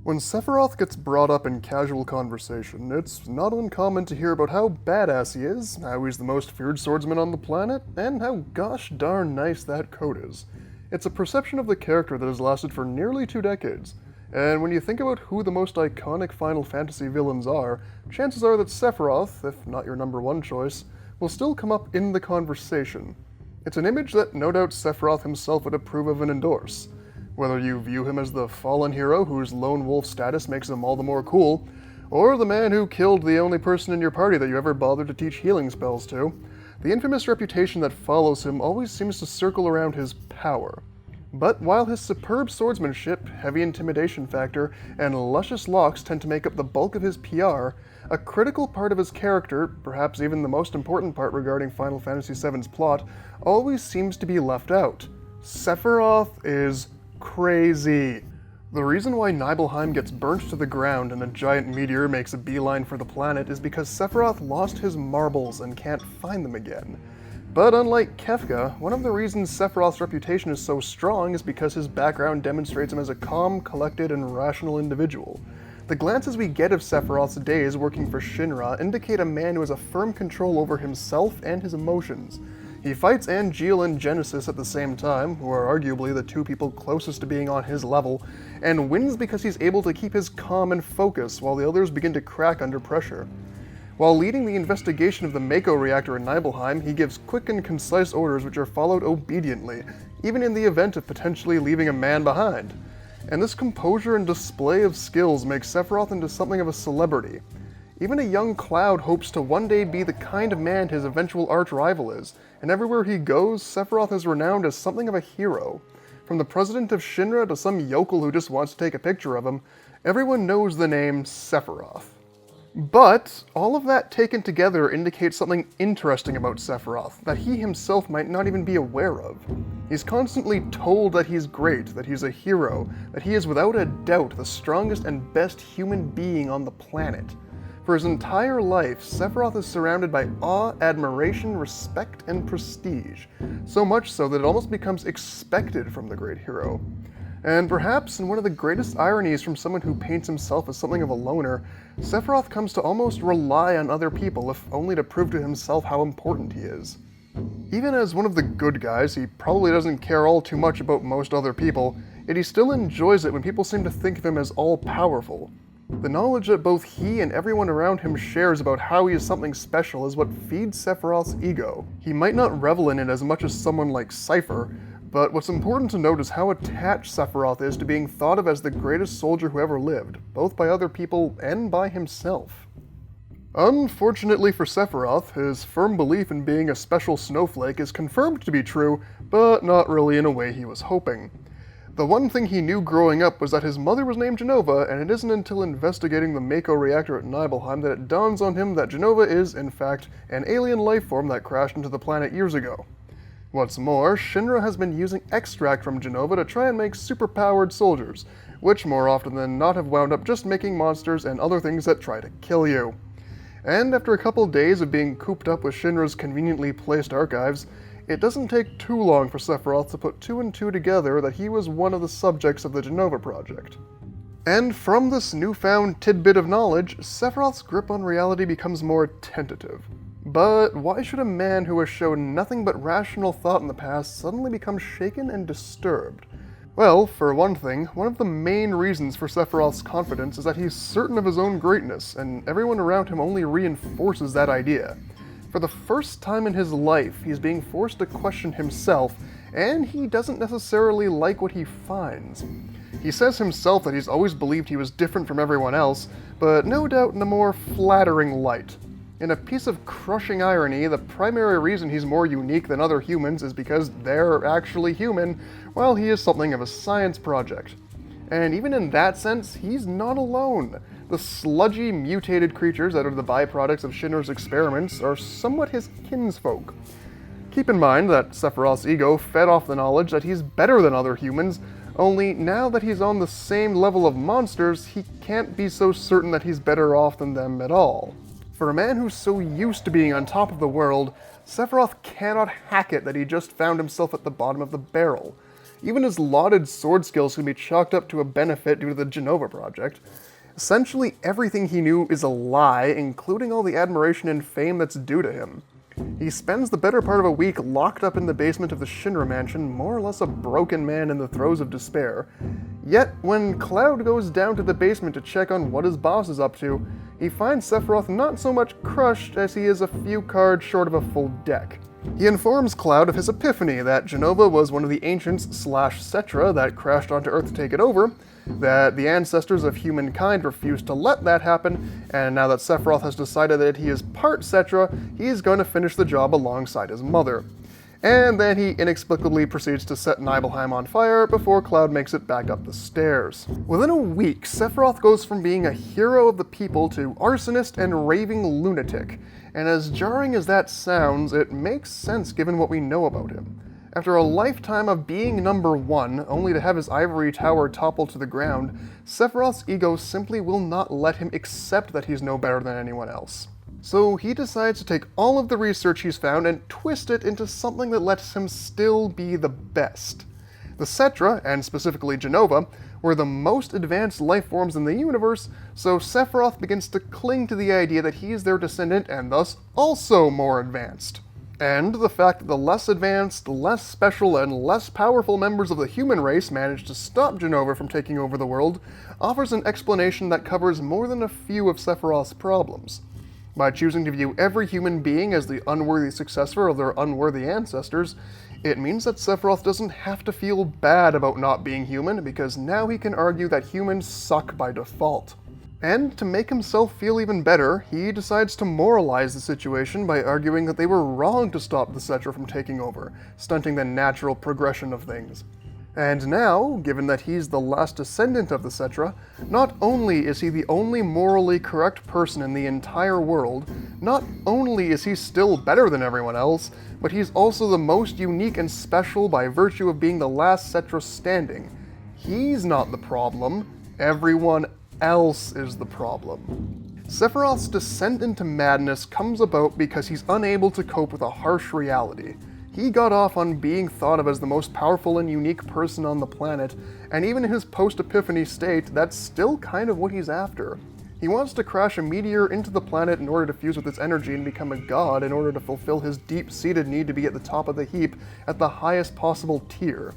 When Sephiroth gets brought up in casual conversation, it's not uncommon to hear about how badass he is, how he's the most feared swordsman on the planet, and how gosh darn nice that coat is. It's a perception of the character that has lasted for nearly 2 decades, and when you think about who the most iconic Final Fantasy villains are, chances are that Sephiroth, if not your number one choice, will still come up in the conversation. It's an image that no doubt Sephiroth himself would approve of and endorse. Whether you view him as the fallen hero whose lone wolf status makes him all the more cool, or the man who killed the only person in your party that you ever bothered to teach healing spells to, the infamous reputation that follows him always seems to circle around his power. But while his superb swordsmanship, heavy intimidation factor, and luscious locks tend to make up the bulk of his PR, a critical part of his character, perhaps even the most important part regarding Final Fantasy VII's plot, always seems to be left out. Sephiroth is crazy. The reason why Nibelheim gets burnt to the ground and a giant meteor makes a beeline for the planet is because Sephiroth lost his marbles and can't find them again. But unlike Kefka, one of the reasons Sephiroth's reputation is so strong is because his background demonstrates him as a calm, collected, and rational individual. The glances we get of Sephiroth's days working for Shinra indicate a man who has a firm control over himself and his emotions. He fights Angeal and Genesis at the same time, who are arguably the two people closest to being on his level, and wins because he's able to keep his calm and focus while the others begin to crack under pressure. While leading the investigation of the Mako reactor in Nibelheim, he gives quick and concise orders which are followed obediently, even in the event of potentially leaving a man behind. And this composure and display of skills makes Sephiroth into something of a celebrity. Even a young Cloud hopes to one day be the kind of man his eventual arch-rival is, and everywhere he goes, Sephiroth is renowned as something of a hero. From the president of Shinra to some yokel who just wants to take a picture of him, everyone knows the name Sephiroth. But all of that taken together indicates something interesting about Sephiroth that he himself might not even be aware of. He's constantly told that he's great, that he's a hero, that he is without a doubt the strongest and best human being on the planet. For his entire life, Sephiroth is surrounded by awe, admiration, respect, and prestige, so much so that it almost becomes expected from the great hero. And perhaps in one of the greatest ironies from someone who paints himself as something of a loner, Sephiroth comes to almost rely on other people if only to prove to himself how important he is. Even as one of the good guys, he probably doesn't care all too much about most other people, yet he still enjoys it when people seem to think of him as all-powerful. The knowledge that both he and everyone around him shares about how he is something special is what feeds Sephiroth's ego. He might not revel in it as much as someone like Cypher, but what's important to note is how attached Sephiroth is to being thought of as the greatest soldier who ever lived, both by other people and by himself. Unfortunately for Sephiroth, his firm belief in being a special snowflake is confirmed to be true, but not really in a way he was hoping. The one thing he knew growing up was that his mother was named Jenova, and it isn't until investigating the Mako reactor at Nibelheim that it dawns on him that Jenova is, in fact, an alien life form that crashed into the planet years ago. What's more, Shinra has been using extract from Jenova to try and make super-powered soldiers, which more often than not have wound up just making monsters and other things that try to kill you. And after a couple days of being cooped up with Shinra's conveniently placed archives, it doesn't take too long for Sephiroth to put 2 and 2 together that he was one of the subjects of the Jenova project. And from this newfound tidbit of knowledge, Sephiroth's grip on reality becomes more tentative. But why should a man who has shown nothing but rational thought in the past suddenly become shaken and disturbed? Well, for one thing, one of the main reasons for Sephiroth's confidence is that he's certain of his own greatness, and everyone around him only reinforces that idea. For the first time in his life, he's being forced to question himself, and he doesn't necessarily like what he finds. He says himself that he's always believed he was different from everyone else, but no doubt in a more flattering light. In a piece of crushing irony, the primary reason he's more unique than other humans is because they're actually human, while he is something of a science project. And even in that sense, he's not alone. The sludgy, mutated creatures that are the byproducts of Shinra's experiments are somewhat his kinsfolk. Keep in mind that Sephiroth's ego fed off the knowledge that he's better than other humans, only now that he's on the same level of monsters, he can't be so certain that he's better off than them at all. For a man who's so used to being on top of the world, Sephiroth cannot hack it that he just found himself at the bottom of the barrel. Even his lauded sword skills can be chalked up to a benefit due to the Genova project. Essentially, everything he knew is a lie, including all the admiration and fame that's due to him. He spends the better part of a week locked up in the basement of the Shinra mansion, more or less a broken man in the throes of despair. Yet, when Cloud goes down to the basement to check on what his boss is up to, he finds Sephiroth not so much crushed as he is a few cards short of a full deck. He informs Cloud of his epiphany that Genova was one of the ancients / Cetra that crashed onto Earth to take it over, that the ancestors of humankind refused to let that happen, and now that Sephiroth has decided that he is part Cetra, he's going to finish the job alongside his mother. And then he inexplicably proceeds to set Nibelheim on fire before Cloud makes it back up the stairs. Within a week, Sephiroth goes from being a hero of the people to arsonist and raving lunatic, and as jarring as that sounds, it makes sense given what we know about him. After a lifetime of being number one, only to have his ivory tower topple to the ground, Sephiroth's ego simply will not let him accept that he's no better than anyone else. So he decides to take all of the research he's found and twist it into something that lets him still be the best. The Cetra, and specifically Genova, were the most advanced life forms in the universe, so Sephiroth begins to cling to the idea that he is their descendant and thus also more advanced. And the fact that the less advanced, less special, and less powerful members of the human race managed to stop Genova from taking over the world offers an explanation that covers more than a few of Sephiroth's problems. By choosing to view every human being as the unworthy successor of their unworthy ancestors, it means that Sephiroth doesn't have to feel bad about not being human, because now he can argue that humans suck by default. And to make himself feel even better, he decides to moralize the situation by arguing that they were wrong to stop the Cetra from taking over, stunting the natural progression of things. And now, given that he's the last descendant of the Cetra, not only is he the only morally correct person in the entire world, not only is he still better than everyone else, but he's also the most unique and special by virtue of being the last Cetra standing. He's not the problem, everyone else is the problem. Sephiroth's descent into madness comes about because he's unable to cope with a harsh reality. He got off on being thought of as the most powerful and unique person on the planet, and even in his post-epiphany state, that's still kind of what he's after. He wants to crash a meteor into the planet in order to fuse with its energy and become a god in order to fulfill his deep-seated need to be at the top of the heap at the highest possible tier.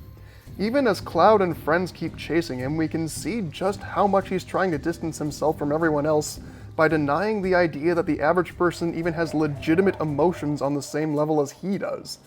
Even as Cloud and friends keep chasing him, we can see just how much he's trying to distance himself from everyone else by denying the idea that the average person even has legitimate emotions on the same level as he does.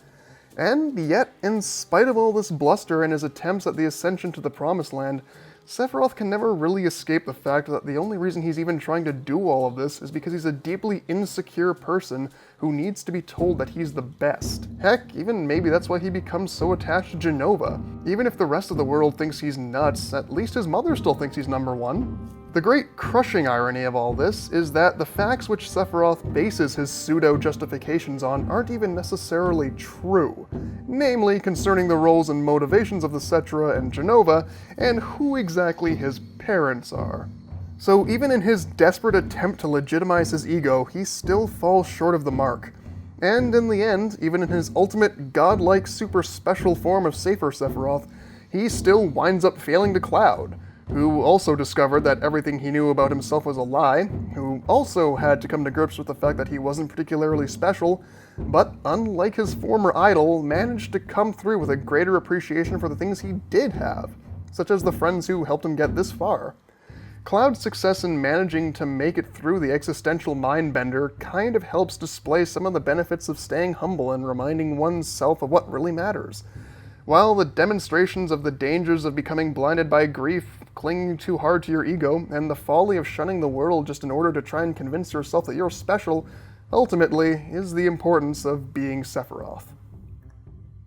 And yet, in spite of all this bluster and his attempts at the ascension to the Promised Land, Sephiroth can never really escape the fact that the only reason he's even trying to do all of this is because he's a deeply insecure person who needs to be told that he's the best. Heck, even maybe that's why he becomes so attached to Genova. Even if the rest of the world thinks he's nuts, at least his mother still thinks he's number one. The great crushing irony of all this is that the facts which Sephiroth bases his pseudo-justifications on aren't even necessarily true, namely concerning the roles and motivations of the Cetra and Genova, and who exactly his parents are. So even in his desperate attempt to legitimize his ego, he still falls short of the mark. And in the end, even in his ultimate godlike super special form of Safer Sephiroth, he still winds up failing to Cloud, who also discovered that everything he knew about himself was a lie, who also had to come to grips with the fact that he wasn't particularly special, but unlike his former idol, managed to come through with a greater appreciation for the things he did have, such as the friends who helped him get this far. Cloud's success in managing to make it through the existential mindbender kind of helps display some of the benefits of staying humble and reminding oneself of what really matters. While the demonstrations of the dangers of becoming blinded by grief, clinging too hard to your ego, and the folly of shunning the world just in order to try and convince yourself that you're special, ultimately is the importance of being Sephiroth.